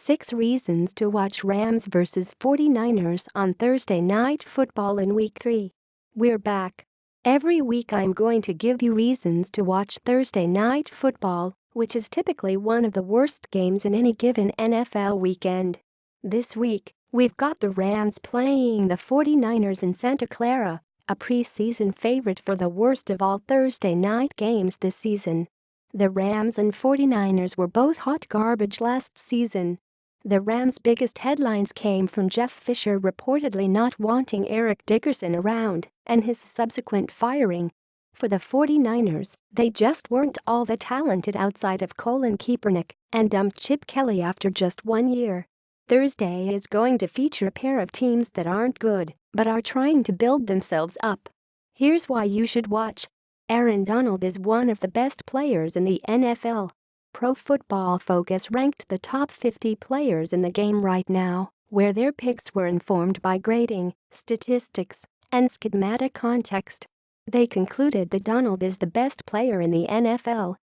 6 reasons to watch Rams vs 49ers on Thursday Night Football in Week 3. We're back. Every week I'm going to give you reasons to watch Thursday Night Football, which is typically one of the worst games in any given NFL weekend. This week, we've got the Rams playing the 49ers in Santa Clara, a preseason favorite for the worst of all Thursday night games this season. The Rams and 49ers were both hot garbage last season. The Rams' biggest headlines came from Jeff Fisher reportedly not wanting Eric Dickerson around and his subsequent firing. For the 49ers, they just weren't all that talented outside of Colin Kaepernick and dumped Chip Kelly after just 1 year. Thursday is going to feature a pair of teams that aren't good but are trying to build themselves up. Here's why you should watch. Aaron Donald is one of the best players in the NFL. Pro Football Focus ranked the top 50 players in the game right now, where their picks were informed by grading, statistics, and schematic context. They concluded that Donald is the best player in the NFL.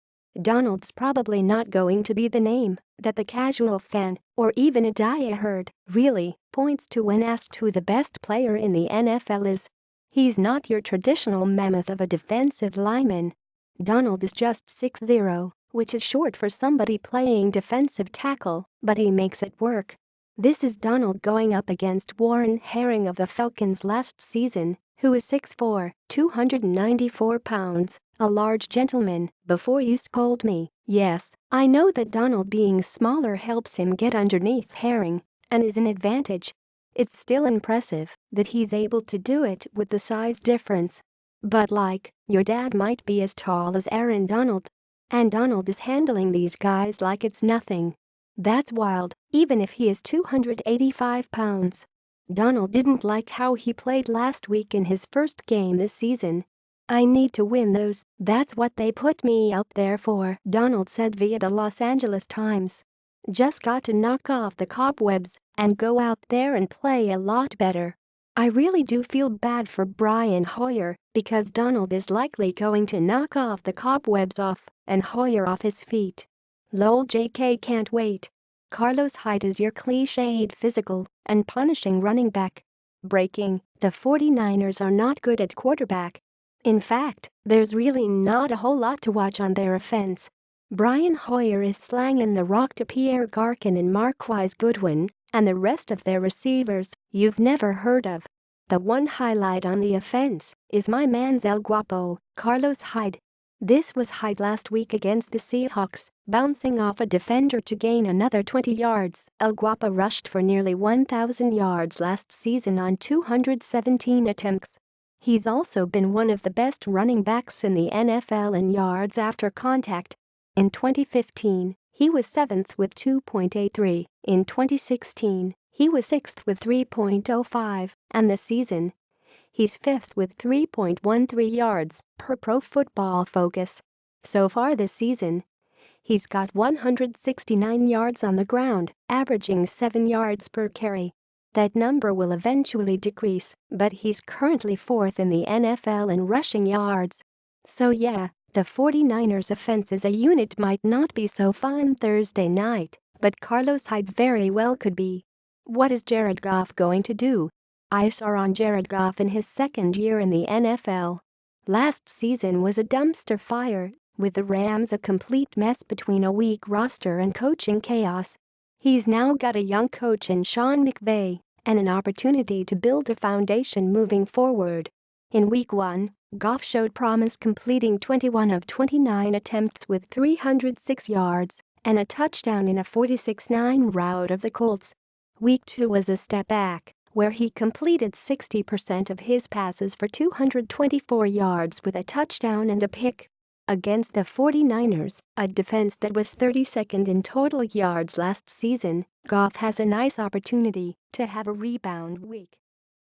Donald's probably not going to be the name that the casual fan, or even a diehard, really points to when asked who the best player in the NFL is. He's not your traditional mammoth of a defensive lineman. Donald is just 6'0", which is short for somebody playing defensive tackle, but he makes it work. This is Donald going up against Warren Herring of the Falcons last season, who is 6'4", 294 pounds, a large gentleman. Before you scold me, yes, I know that Donald being smaller helps him get underneath Herring and is an advantage. It's still impressive that he's able to do it with the size difference. But your dad might be as tall as Aaron Donald. And Donald is handling these guys like it's nothing. That's wild, even if he is 285 pounds. Donald didn't like how he played last week in his first game this season. "I need to win those, that's what they put me out there for," Donald said via the Los Angeles Times. "Just got to knock off the cobwebs and go out there and play a lot better." I really do feel bad for Brian Hoyer because Donald is likely going to knock off the cobwebs off and Hoyer off his feet. Lol, JK, can't wait. Carlos Hyde is your cliched physical and punishing running back. Breaking: the 49ers are not good at quarterback. In fact, there's really not a whole lot to watch on their offense. Brian Hoyer is slanging the rock to Pierre Garcin and Marquise Goodwin and the rest of their receivers you've never heard of. The one highlight on the offense is my man's El Guapo, Carlos Hyde. This was Hyde last week against the Seahawks, bouncing off a defender to gain another 20 yards. El Guapo rushed for nearly 1,000 yards last season on 217 attempts. He's also been one of the best running backs in the NFL in yards after contact. In 2015, he was 7th with 2.83. In 2016, he was 6th with 3.05, and this season, he's 5th with 3.13 yards per Pro Football Focus. So far this season, he's got 169 yards on the ground, averaging 7 yards per carry. That number will eventually decrease, but he's currently 4th in the NFL in rushing yards. So yeah, the 49ers offense as a unit might not be so fun Thursday night, but Carlos Hyde very well could be. What is Jared Goff going to do? Eyes are on Jared Goff in his second year in the NFL. Last season was a dumpster fire, with the Rams a complete mess between a weak roster and coaching chaos. He's now got a young coach in Sean McVay and an opportunity to build a foundation moving forward. In Week 1, Goff showed promise, completing 21 of 29 attempts with 306 yards and a touchdown in a 46-9 rout of the Colts. Week 2 was a step back, where he completed 60% of his passes for 224 yards with a touchdown and a pick. Against the 49ers, a defense that was 32nd in total yards last season, Goff has a nice opportunity to have a rebound week.